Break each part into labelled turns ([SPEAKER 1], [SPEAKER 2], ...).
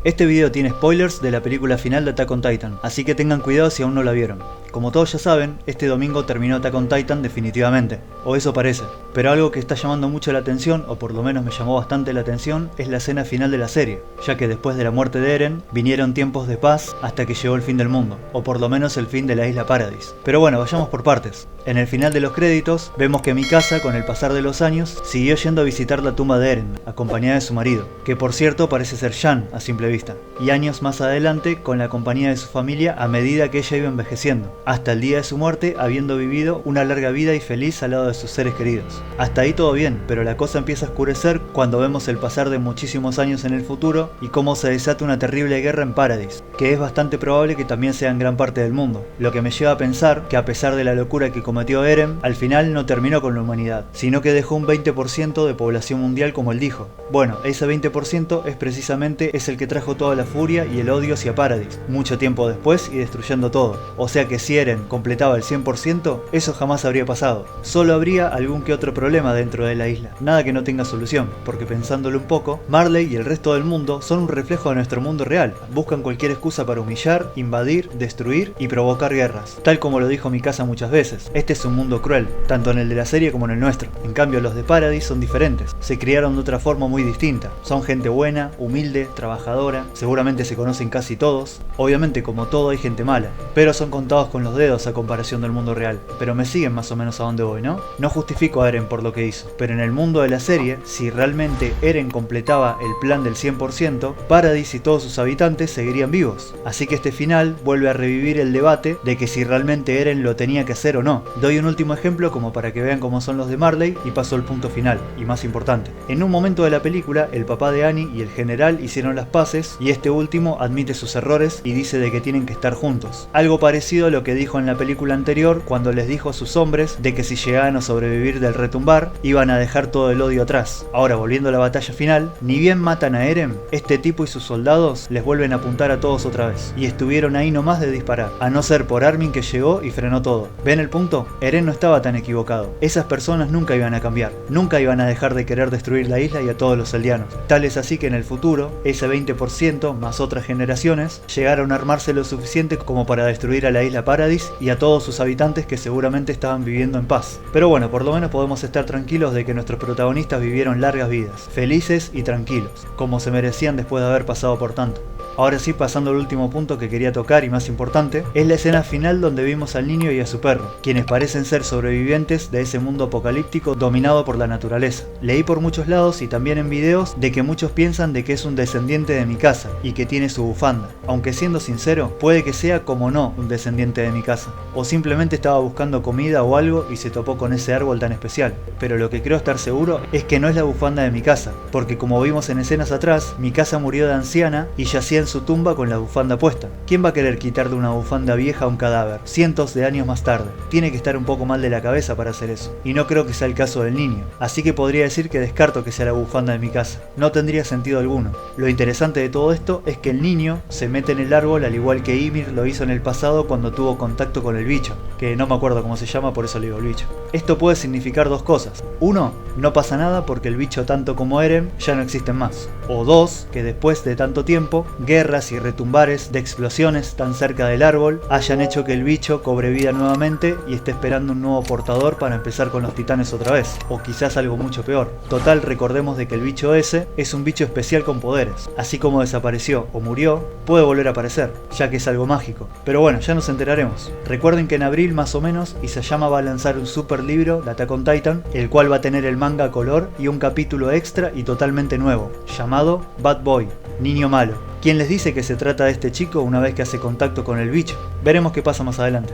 [SPEAKER 1] Este video tiene spoilers de la película final de Attack on Titan, así que tengan cuidado si aún no la vieron. Como todos ya saben, este domingo terminó Attack on Titan definitivamente, o eso parece. Pero algo que está llamando mucho la atención, o por lo menos me llamó bastante la atención, es la escena final de la serie, ya que después de la muerte de Eren, vinieron tiempos de paz hasta que llegó el fin del mundo, o por lo menos el fin de la isla Paradis. Pero bueno, vayamos por partes. En el final de los créditos, vemos que Mikasa, con el pasar de los años, siguió yendo a visitar la tumba de Eren, acompañada de su marido, que por cierto parece ser Shan a simple vista, y años más adelante con la compañía de su familia a medida que ella iba envejeciendo, hasta el día de su muerte habiendo vivido una larga vida y feliz al lado de sus seres queridos. Hasta ahí todo bien, pero la cosa empieza a oscurecer cuando vemos el pasar de muchísimos años en el futuro y cómo se desata una terrible guerra en Paradis, que es bastante probable que también sea en gran parte del mundo, lo que me lleva a pensar que a pesar de la locura que cometió Eren, al final no terminó con la humanidad, sino que dejó un 20% de población mundial como él dijo. Bueno, ese 20% es precisamente el que trajo toda la furia y el odio hacia Paradis, mucho tiempo después y destruyendo todo. O sea que si Eren completaba el 100%, eso jamás habría pasado. Solo habría algún que otro problema dentro de la isla, nada que no tenga solución, porque pensándolo un poco, Marley y el resto del mundo son un reflejo de nuestro mundo real. Buscan cualquier excusa para humillar, invadir, destruir y provocar guerras. Tal como lo dijo Mikasa muchas veces, este es un mundo cruel, tanto en el de la serie como en el nuestro. En cambio los de Paradis son diferentes, se criaron de otra forma muy distinta. Son gente buena, humilde, trabajadora, seguramente se conocen casi todos. Obviamente como todo hay gente mala, pero son contados con los dedos a comparación del mundo real. Pero me siguen más o menos a dónde voy, ¿no? No justifico a Eren por lo que hizo, pero en el mundo de la serie, si realmente Eren completaba el plan del 100%, Paradis y todos sus habitantes seguirían vivos. Así que este final vuelve a revivir el debate de que si realmente Eren lo tenía que hacer o no. Doy un último ejemplo como para que vean cómo son los de Marley y paso al punto final, y más importante. En un momento de la película, el papá de Annie y el general hicieron las paces y este último admite sus errores y dice de que tienen que estar juntos. Algo parecido a lo que dijo en la película anterior cuando les dijo a sus hombres de que si llegaban a sobrevivir del retumbar, iban a dejar todo el odio atrás. Ahora, volviendo a la batalla final, ni bien matan a Eren, este tipo y sus soldados les vuelven a apuntar a todos otra vez, y estuvieron ahí nomás de disparar, a no ser por Armin que llegó y frenó todo. ¿Ven el punto? Eren no estaba tan equivocado. Esas personas nunca iban a cambiar, nunca iban a dejar de querer destruir la isla y a todos los eldianos. Tal es así que en el futuro, ese 20% más otras generaciones llegaron a armarse lo suficiente como para destruir a la isla Paradis y a todos sus habitantes que seguramente estaban viviendo en paz. Pero bueno, por lo menos podemos estar tranquilos de que nuestros protagonistas vivieron largas vidas, felices y tranquilos, como se merecían después de haber pasado por tanto. Ahora sí, pasando al último punto que quería tocar y más importante, es la escena final donde vimos al niño y a su perro, quienes parecen ser sobrevivientes de ese mundo apocalíptico dominado por la naturaleza. Leí por muchos lados y también en videos de que muchos piensan de que es un descendiente de Mikasa y que tiene su bufanda, aunque siendo sincero, puede que sea como no un descendiente de Mikasa, o simplemente estaba buscando comida o algo y se topó con ese árbol tan especial. Pero lo que creo estar seguro es que no es la bufanda de Mikasa, porque como vimos en escenas atrás, Mikasa murió de anciana y yacía en su tumba con la bufanda puesta. ¿Quién va a querer quitarle una bufanda vieja a un cadáver cientos de años más tarde? Tiene que estar un poco mal de la cabeza para hacer eso, y no creo que sea el caso del niño, así que podría decir que descarto que sea la bufanda de Mikasa. No tendría sentido alguno. Lo interesante de todo esto es que el niño se mete en el árbol al igual que Ymir lo hizo en el pasado cuando tuvo contacto con el bicho, que no me acuerdo cómo se llama, por eso le digo el bicho. Esto puede significar dos cosas. Uno, no pasa nada porque el bicho tanto como Eren ya no existen más. O dos, que después de tanto tiempo, guerras y retumbares de explosiones tan cerca del árbol hayan hecho que el bicho cobre vida nuevamente y esté esperando un nuevo portador para empezar con los titanes otra vez, o quizás algo mucho peor. Total, recordemos de que el bicho ese es un bicho especial con poderes, así como desapareció o murió, puede volver a aparecer, ya que es algo mágico. Pero bueno, ya nos enteraremos. Recuerden que en abril más o menos Isayama va a lanzar un super libro de Attack on Titan, el cual va a tener el manga a color y un capítulo extra y totalmente nuevo, llamado Bad Boy, Niño Malo. ¿Quién les dice que se trata de este chico una vez que hace contacto con el bicho? Veremos qué pasa más adelante.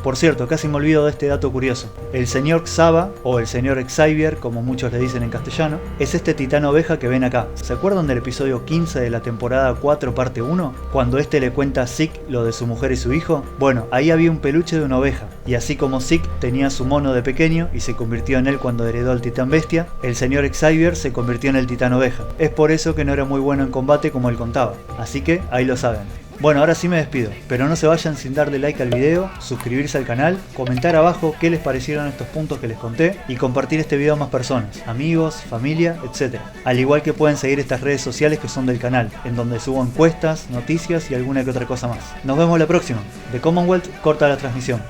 [SPEAKER 1] Por cierto, casi me olvido de este dato curioso. El señor Xaba, o el señor Xavier, como muchos le dicen en castellano, es este titán oveja que ven acá. ¿Se acuerdan del episodio 15 de la temporada 4 parte 1? Cuando este le cuenta a Zeke lo de su mujer y su hijo. Bueno, ahí había un peluche de una oveja, y así como Zeke tenía su mono de pequeño y se convirtió en él cuando heredó al titán bestia, el señor Xavier se convirtió en el titán oveja. Es por eso que no era muy bueno en combate como él contaba, así que ahí lo saben. Bueno, ahora sí me despido, pero no se vayan sin darle like al video, suscribirse al canal, comentar abajo qué les parecieron estos puntos que les conté y compartir este video a más personas, amigos, familia, etc. Al igual que pueden seguir estas redes sociales que son del canal, en donde subo encuestas, noticias y alguna que otra cosa más. Nos vemos la próxima. The Commonwealth corta la transmisión.